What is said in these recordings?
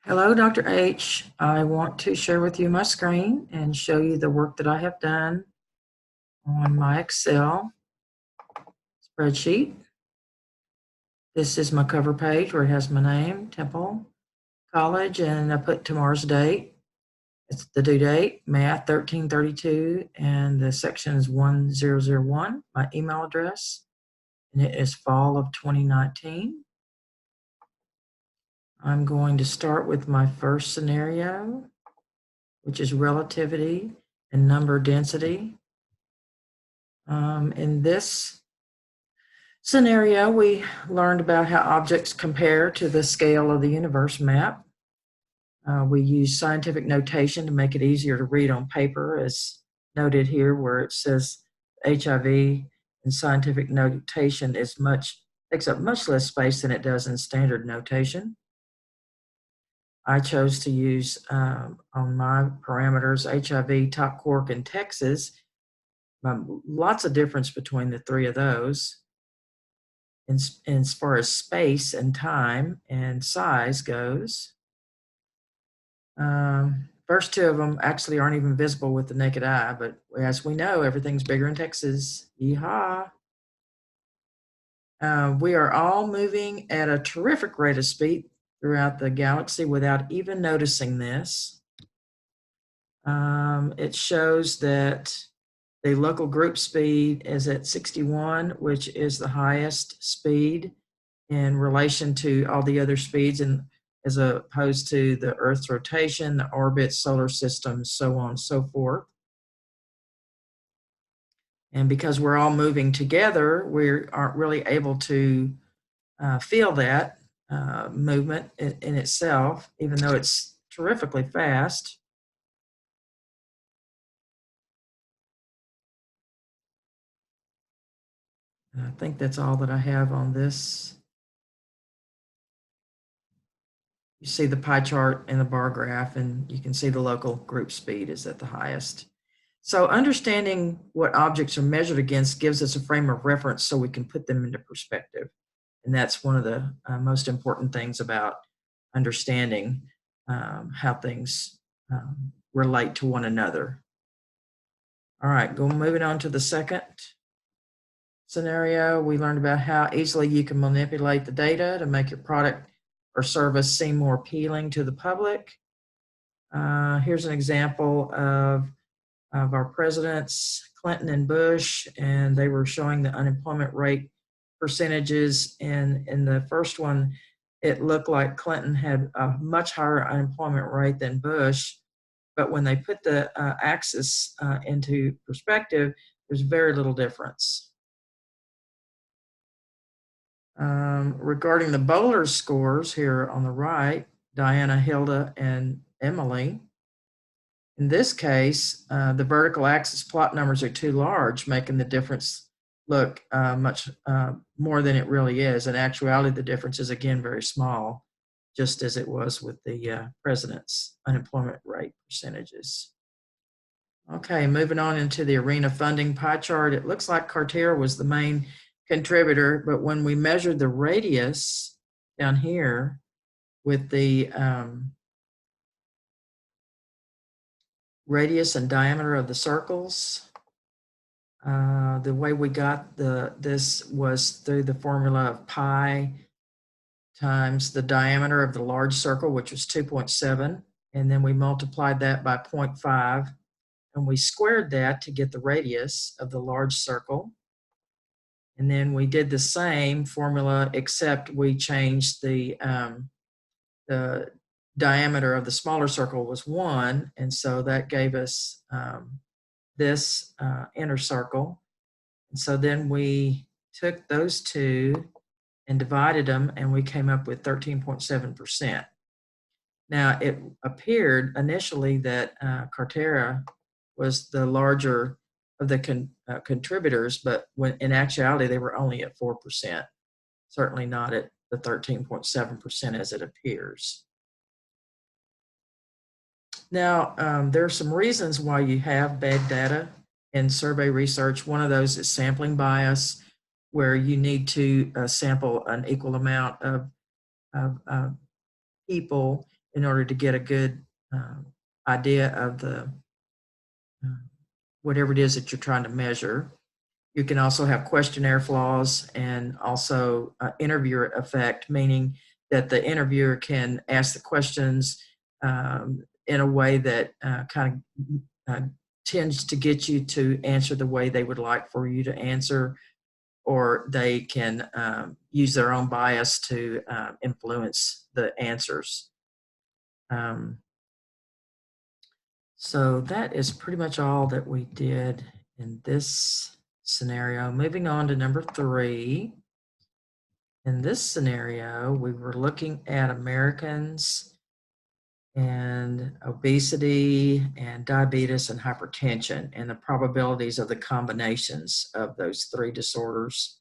Hello, Dr. H. I want to share with you my screen and show you the work that I have done on my Excel spreadsheet. This is my cover page where it has my name, Temple College, and I put tomorrow's date. It's the due date, Math 1332, and the section is 1001, my email address, and it is fall of 2019. I'm going to start with my first scenario, which is relativity and number density. In this scenario, we learned about how objects compare to the scale of the universe map. We use scientific notation to make it easier to read on paper, as noted here, where it says HIV in scientific notation takes up much less space than it does in standard notation. I chose to use on my parameters HIV, top quark, and Texas. Lots of difference between the three of those. As far as space and time and size goes, first two of them actually aren't even visible with the naked eye, but as we know, everything's bigger in Texas. Yeehaw! We are all moving at a terrific rate of speed throughout the galaxy without even noticing this. It shows that the local group speed is at 61, which is the highest speed in relation to all the other speeds, and as opposed to the Earth's rotation, the orbit, solar system, so on and so forth. And because we're all moving together, we aren't really able to feel that movement in itself, even though it's terrifically fast. I think that's all that I have on this. You see the pie chart and the bar graph, and you can see the local group speed is at the highest. So understanding what objects are measured against gives us a frame of reference so we can put them into perspective. And that's one of the most important things about understanding how things relate to one another. All right, moving on to the second scenario. We learned about how easily you can manipulate the data to make your product or service seem more appealing to the public. Here's an example of our presidents, Clinton and Bush, and they were showing the unemployment rate percentages. And in the first one, it looked like Clinton had a much higher unemployment rate than Bush. But when they put the axis into perspective, there's very little difference. Regarding the bowler scores here on the right, Diana, Hilda, and Emily, in this case, the vertical axis plot numbers are too large, making the difference look much more than it really is. In actuality, the difference is, again, very small, just as it was with the president's unemployment rate percentages. Okay, moving on into the arena funding pie chart, it looks like Cartera was the main contributor, but when we measured the radius down here with the radius and diameter of the circles, the way we got this was through the formula of pi times the diameter of the large circle, which was 2.7, and then we multiplied that by 0.5, and we squared that to get the radius of the large circle. And then we did the same formula, except we changed the diameter of the smaller circle was 1, and so that gave us this inner circle. And so then we took those two and divided them, and we came up with 13.7%. Now, it appeared initially that Cartera was the larger of the contributors, but when in actuality, they were only at 4%, certainly not at the 13.7% as it appears. Now, there are some reasons why you have bad data in survey research. One of those is sampling bias, where you need to sample an equal amount of people in order to get a good idea of the whatever it is that you're trying to measure. You can also have questionnaire flaws and also interviewer effect, meaning that the interviewer can ask the questions in a way that kind of tends to get you to answer the way they would like for you to answer, or they can use their own bias to influence the answers. So that is pretty much all that we did in this scenario. Moving on to number 3. In this scenario, we were looking at Americans and obesity and diabetes and hypertension and the probabilities of the combinations of those 3 disorders.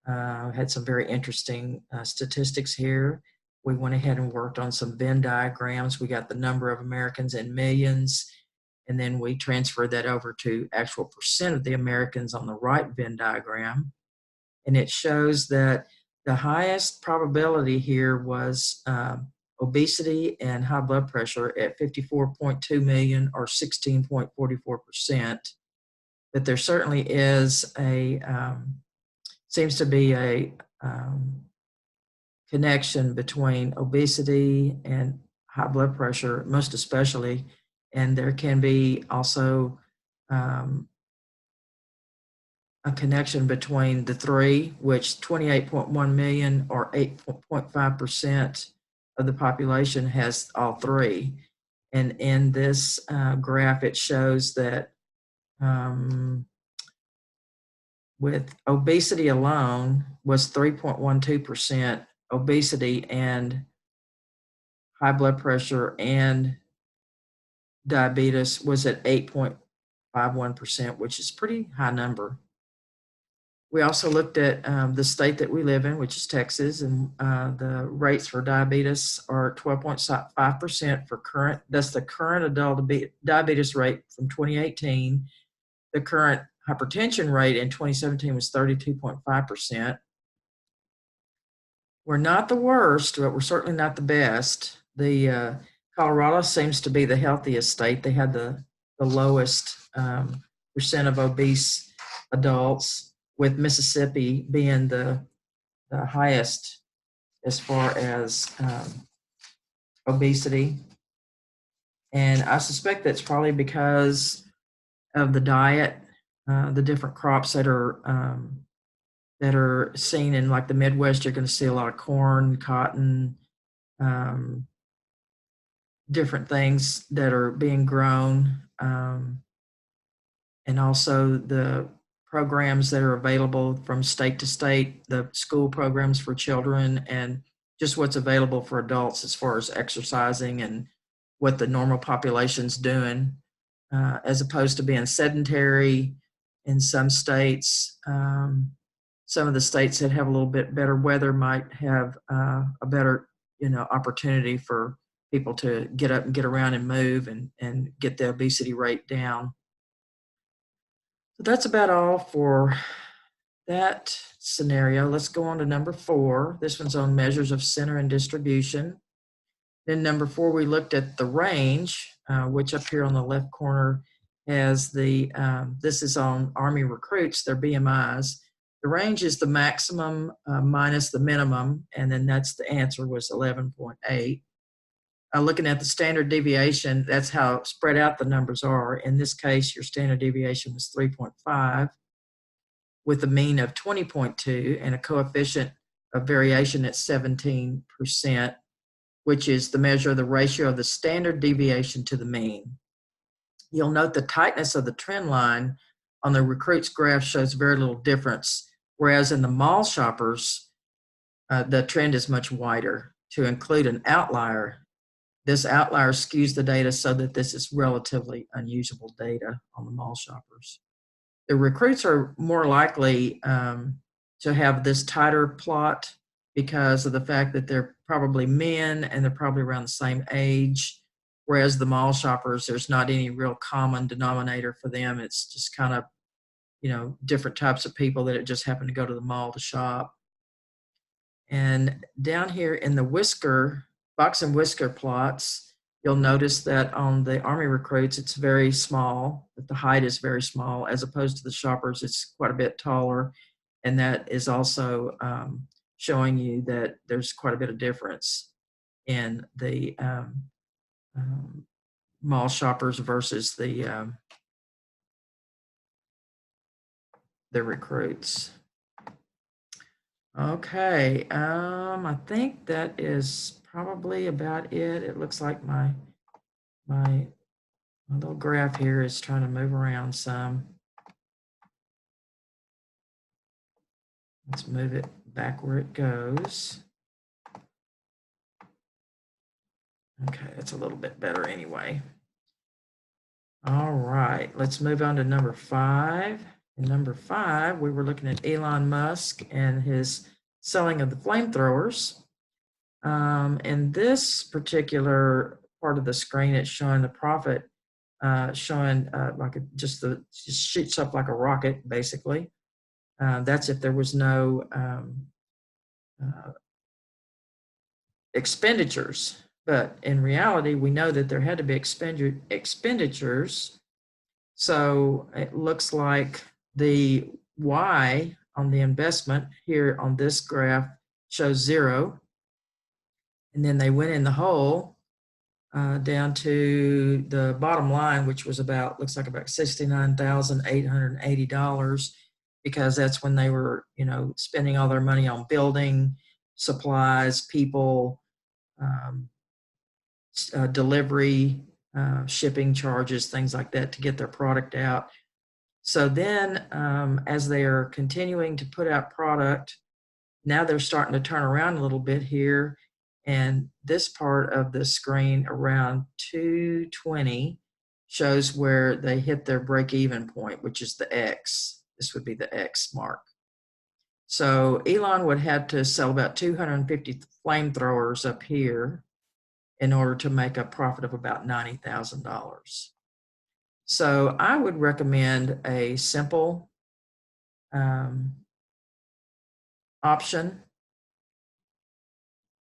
Had some very interesting statistics here. We went ahead and worked on some Venn diagrams. We got the number of Americans in millions, and then we transferred that over to actual percent of the Americans on the right Venn diagram. And it shows that the highest probability here was obesity and high blood pressure at 54.2 million or 16.44%. But there certainly is seems to be a connection between obesity and high blood pressure, most especially, and there can be also a connection between the 3, which 28.1 million or 8.5% of the population has all 3. And in this graph, it shows that with obesity alone was 3.12%, obesity and high blood pressure and diabetes was at 8.51%, which is a pretty high number. We also looked at the state that we live in, which is Texas, and the rates for diabetes are 12.5% for current. That's the current adult diabetes rate from 2018. The current hypertension rate in 2017 was 32.5%. We're not the worst, but we're certainly not the best. The Colorado seems to be the healthiest state. They had the lowest percent of obese adults, with Mississippi being the highest as far as obesity. And I suspect that's probably because of the diet, the different crops that are seen in like the Midwest. You're going to see a lot of corn, cotton, different things that are being grown, and also the programs that are available from state to state, the school programs for children, and just what's available for adults as far as exercising and what the normal population's doing, as opposed to being sedentary in some states. Some of the states that have a little bit better weather might have a better, opportunity for people to get up and get around and move and get the obesity rate down. So that's about all for that scenario. Let's go on to number 4. This one's on measures of center and distribution. Then number 4, we looked at the range, which up here on the left corner has this is on Army recruits, their BMIs. The range is the maximum minus the minimum, and then that's the answer was 11.8. Looking at the standard deviation, that's how spread out the numbers are. In this case, your standard deviation was 3.5 with a mean of 20.2 and a coefficient of variation at 17%, which is the measure of the ratio of the standard deviation to the mean. You'll note the tightness of the trend line on the recruits graph shows very little difference, whereas in the mall shoppers, the trend is much wider. To include an outlier, this outlier skews the data so that this is relatively unusable data on the mall shoppers. The recruits are more likely to have this tighter plot because of the fact that they're probably men and they're probably around the same age, whereas the mall shoppers, there's not any real common denominator for them. It's just kind of, different types of people that just happen to go to the mall to shop. And down here in the whisker box and whisker plots, you'll notice that on the Army recruits, it's very small, that the height is very small, as opposed to the shoppers, it's quite a bit taller. And that is also showing you that there's quite a bit of difference in the mall shoppers versus the recruits. Okay, I think that is probably about it. It looks like my little graph here is trying to move around some. Let's move it back where it goes. Okay, it's a little bit better anyway. All right, let's move on to number 5. In number 5, we were looking at Elon Musk and his selling of the flamethrowers. In this particular part of the screen, it's showing the profit, showing like just shoots up like a rocket, basically. That's if there was no expenditures. But in reality, we know that there had to be expenditures. So it looks like the Y on the investment here on this graph shows 0. And then they went in the hole down to the bottom line, which was looks like about $69,880, because that's when they were, spending all their money on building, supplies, people, delivery, shipping charges, things like that to get their product out. So then as they are continuing to put out product, now they're starting to turn around a little bit here. And this part of the screen around 220 shows where they hit their break-even point, which is the X. This would be the X mark. So Elon would have to sell about 250 flamethrowers up here in order to make a profit of about $90,000. So I would recommend a simple option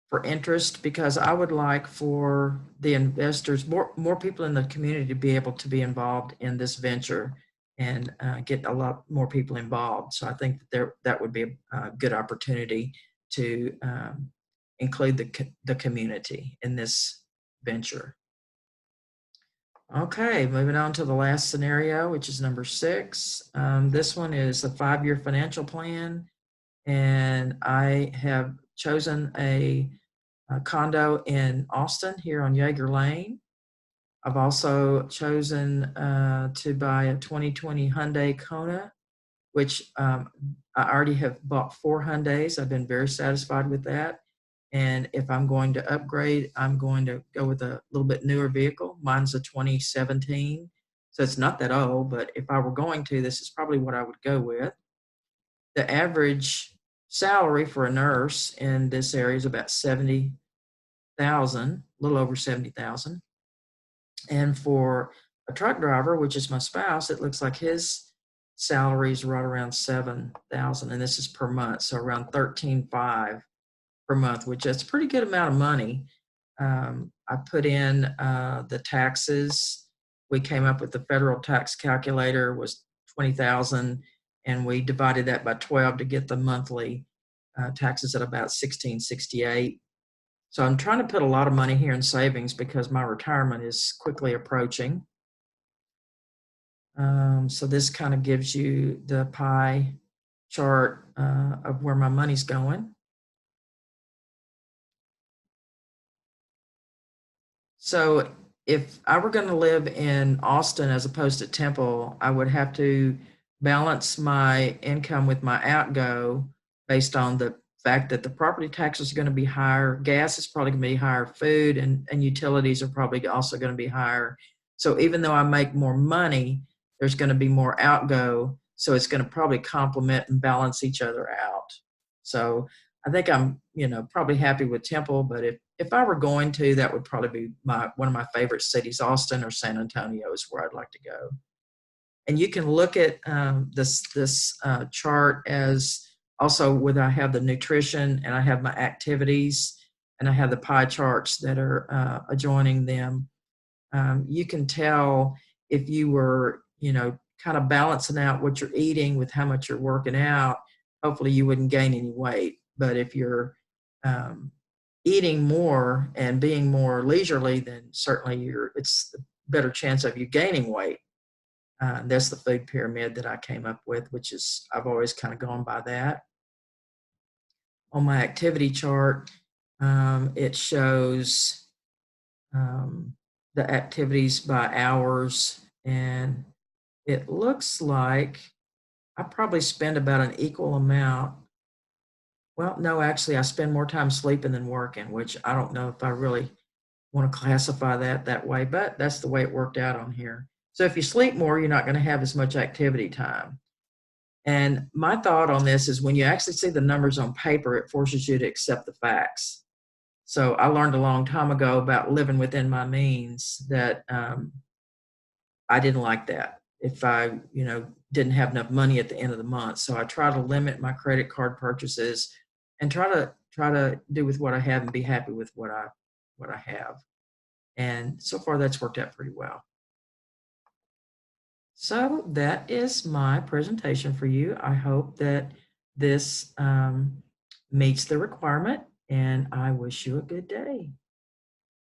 for interest, because I would like for the investors, more people in the community, to be able to be involved in this venture and get a lot more people involved. So I think that would be a good opportunity to include the community in this venture. Okay, moving on to the last scenario, which is number 6. This one is a 5-year financial plan, and I have chosen a condo in Austin here on Yeager Lane. I've also chosen to buy a 2020 Hyundai Kona, which I already have bought 4 Hyundais. I've been very satisfied with that. And if I'm going to upgrade, I'm going to go with a little bit newer vehicle. Mine's a 2017, so it's not that old, but if I were going to, this is probably what I would go with. The average salary for a nurse in this area is about $70,000, a little over $70,000. And for a truck driver, which is my spouse, it looks like his salary is right around $7,000, and this is per month, so around $13,500 per month, which is a pretty good amount of money. I put in the taxes. We came up with the federal tax calculator was $20,000, and we divided that by 12 to get the monthly taxes at about $1,668. So I'm trying to put a lot of money here in savings because my retirement is quickly approaching. So this kind of gives you the pie chart of where my money's going. So if I were going to live in Austin as opposed to Temple, I would have to balance my income with my outgo based on the fact that the property taxes are going to be higher, gas is probably going to be higher, food and utilities are probably also going to be higher. So even though I make more money, there's going to be more outgo. So it's going to probably complement and balance each other out. So I think I'm, probably happy with Temple, but if I were going to, that would probably be one of my favorite cities. Austin or San Antonio is where I'd like to go. And you can look at this chart as also whether I have the nutrition and I have my activities. and I have the pie charts that are adjoining them. You can tell if you were, kind of balancing out what you're eating with how much you're working out. Hopefully, you wouldn't gain any weight. But if you're um, eating more and being more leisurely, then certainly it's the better chance of you gaining weight. That's the food pyramid that I came up with, which is I've always kind of gone by that. On my activity chart, it shows um, the activities by hours, and it looks like I probably spend about an equal amount. Well, no, actually, I spend more time sleeping than working, which I don't know if I really want to classify that way, but that's the way it worked out on here. So if you sleep more, you're not going to have as much activity time. And my thought on this is when you actually see the numbers on paper, it forces you to accept the facts. So I learned a long time ago about living within my means that I didn't like that if I, didn't have enough money at the end of the month. So I try to limit my credit card purchases and try to do with what I have and be happy with what I have. And so far that's worked out pretty well. So that is my presentation for you. I hope that this meets the requirement, and I wish you a good day.